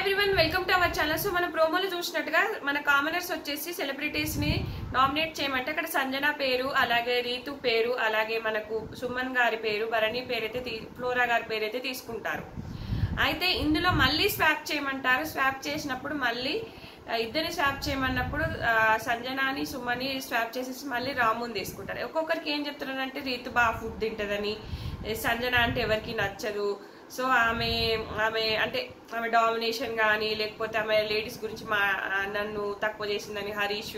Everyone welcome to our channel. So మన ప్రోమోలో చూసినట్టుగా మన కామనర్స్ వచ్చేసి సెలబ్రిటీస్ ని నామినేట్ చేయమంటే అక్కడ సంజన పేరు, అలాగే రీతు పేరు, అలాగే మనకు సుమన్ గారి పేరు, భరణి పేరైతే ఫ్లోరా గారి పేరైతే తీసుకుంటారు. అయితే ఇందులో మళ్ళీ స్వాప్ చేయమంటారు. స్వాప్ చేసినప్పుడు మళ్ళీ ఇద్దరిని స్వాప్ చేయమన్నప్పుడు సంజనాని సుమని స్వాప్ చేసేసి మళ్ళీ రాముని తీసుకుంటారు. ఒక్కొక్కరికి ఏం చెప్తున్నారంటే రీతు బాగా ఫుడ్ తింటదని, సంజన అంటే ఎవరికి నచ్చదు. సో ఆమె అంటే ఆమె డామినేషన్ కానీ, లేకపోతే ఆమె లేడీస్ గురించి నన్ను తక్కువ చేసిందని హరీష్,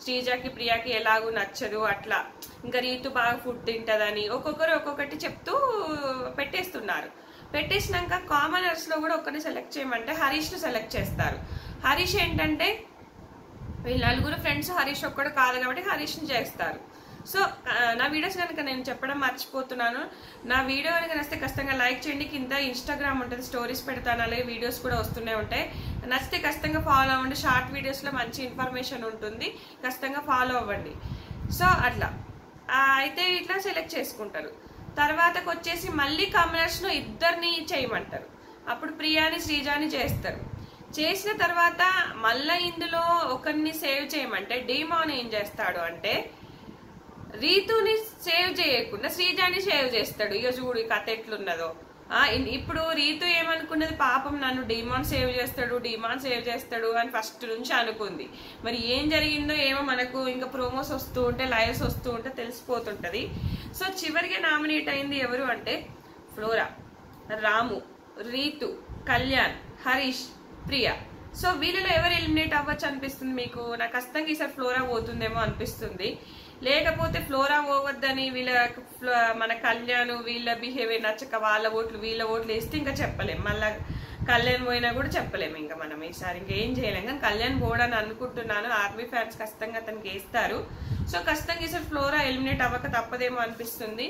శ్రీజాకి ప్రియాకి ఎలాగూ నచ్చదు అట్లా, ఇంకా రీతు బాగా ఫుడ్ తింటదని ఒక్కొక్కరు ఒక్కొక్కటి చెప్తూ పెట్టేస్తున్నారు. పెట్టేసినాక కామనర్స్ లో కూడా ఒకరిని సెలెక్ట్ చేయమంటే హరీష్ ను సెలెక్ట్ చేస్తారు. హరీష్ ఏంటంటే వీళ్ళు నలుగురు ఫ్రెండ్స్, హరీష్ ఒక్కడు కాదు కాబట్టి హరీష్ ని చేస్తారు. సో నా వీడియోస్ కనుక నేను చెప్పడం మర్చిపోతున్నాను. నా వీడియో కనుక నచ్చితే ఖచ్చితంగా లైక్ చేయండి. కింద ఇన్స్టాగ్రామ్ ఉంటుంది, స్టోరీస్ పెడతాను, అలాగే వీడియోస్ కూడా వస్తూనే ఉంటాయి. నచ్చితే ఖచ్చితంగా ఫాలో అవ్వండి. షార్ట్ వీడియోస్లో మంచి ఇన్ఫర్మేషన్ ఉంటుంది, ఖచ్చితంగా ఫాలో అవ్వండి. సో అట్లా అయితే ఇట్లా సెలెక్ట్ చేసుకుంటారు. తర్వాతకు వచ్చేసి మళ్ళీ కామనర్స్ ను ఇద్దరిని చేయమంటారు. అప్పుడు ప్రియాని శ్రీజాని చేస్తారు. చేసిన తర్వాత మళ్ళీ ఇందులో ఒకరిని సేవ్ చేయమంటే డీమాన్ ఏం చేస్తాడు అంటే రీతుని సేవ్ చేయకుండా శ్రీజాని సేవ్ చేస్తాడు. ఇక చూడు ఈ కథ ఎట్లున్నదో. ఇప్పుడు రీతు ఏమనుకున్నది, పాపం నన్ను డీమాన్ సేవ్ చేస్తాడు అని ఫస్ట్ నుంచి అనుకుంది. మరి ఏం జరిగిందో ఏమో మనకు ఇంకా ప్రోమోస్ వస్తూ ఉంటే, లైవ్స్ వస్తూ ఉంటే తెలిసిపోతుంటది. సో చివరిగా నామినేట్ అయింది ఎవరు అంటే ఫ్లోరా, రాము, రీతు, కళ్యాణ్, హరీష్, ప్రియా. సో వీళ్ళలో ఎవరు ఎలిమినేట్ అవ్వచ్చు అనిపిస్తుంది మీకు? నాకు ఖచ్చితంగా ఈసారి ఫ్లోరా పోతుందేమో అనిపిస్తుంది. లేకపోతే ఫ్లోరా పోవద్దని మన కళ్యాణ్ వీళ్ళ బిహేవియర్ నచ్చక వాళ్ళ ఓట్లు వీళ్ళ ఓట్లు వేస్తే ఇంకా చెప్పలేం. మళ్ళా కళ్యాణ్ పోయినా కూడా చెప్పలేము ఇంకా మనం ఈసారి ఇంకేం చేయలేం. కానీ కళ్యాణ్ పోవడానికి అనుకుంటున్నాను. ఆర్మీ ఫ్యాన్స్ ఖచ్చితంగా అతనికి వేస్తారు. సో ఖచ్చితంగా ఈసారి ఫ్లోరా ఎలిమినేట్ అవ్వక తప్పదేమో అనిపిస్తుంది.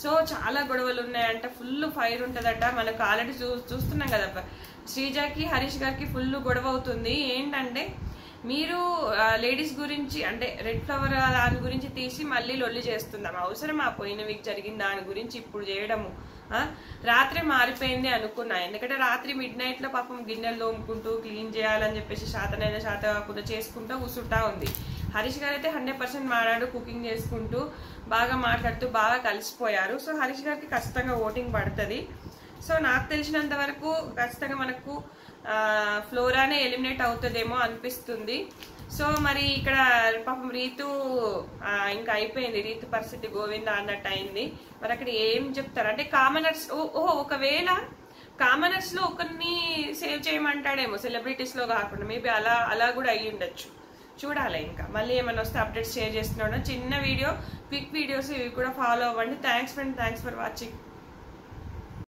సో చాలా గొడవలు ఉన్నాయంట, ఫుల్ ఫైర్ ఉంటదట. మనకు ఆల్రెడీ చూస్తున్నాం కదా, శ్రీజాకి హరీష్ గారికి ఫుల్ గొడవ అవుతుంది. ఏంటంటే మీరు లేడీస్ గురించి అంటే రెడ్ ఫ్లవర్ దాని గురించి తీసి మళ్ళీ లొల్లి చేస్తుందాం. అవసరమా? పోయిన వీక్ జరిగిన దాని గురించి ఇప్పుడు చేయడము? రాత్రి మారిపోయింది అనుకున్నా. ఎందుకంటే రాత్రి మిడ్ నైట్ లో పాపం గిన్నెలు తోముకుంటూ క్లీన్ చేయాలని చెప్పేసి శాతనైనా శాత కాకుండా చేసుకుంటూ కూర్చుంటా ఉంది. హరీష్ గారు అయితే 100% మాట్లాడు, కుకింగ్ చేసుకుంటూ బాగా మాట్లాడుతూ బాగా కలిసిపోయారు. సో హరీష్ గారికి ఖచ్చితంగా ఓటింగ్ పడుతుంది. సో నాకు తెలిసినంత వరకు ఖచ్చితంగా మనకు ఫ్లోరానే ఎలిమినేట్ అవుతుందేమో అనిపిస్తుంది. సో మరి ఇక్కడ పాపం రీతు ఇంకా అయిపోయింది, రీతు పరిస్థితి గోవింద అన్నట్టు అయింది. మరి అక్కడ ఏం చెప్తారు అంటే కామనర్స్, ఒకవేళ కామనర్స్ లో ఒకరిని సేవ్ చేయమంటాడేమో, సెలబ్రిటీస్ లో కాకుండా. మేబీ అలా కూడా అయ్యి ఉండొచ్చు, చూడాలి. ఇంకా మళ్ళీ ఏమైనా వస్తే అప్డేట్స్ షేర్ చేస్తున్నాను. చిన్న వీడియో, క్విక్ వీడియోస్ ఇవి కూడా ఫాలో అవ్వండి. Thanks friend, thanks for watching.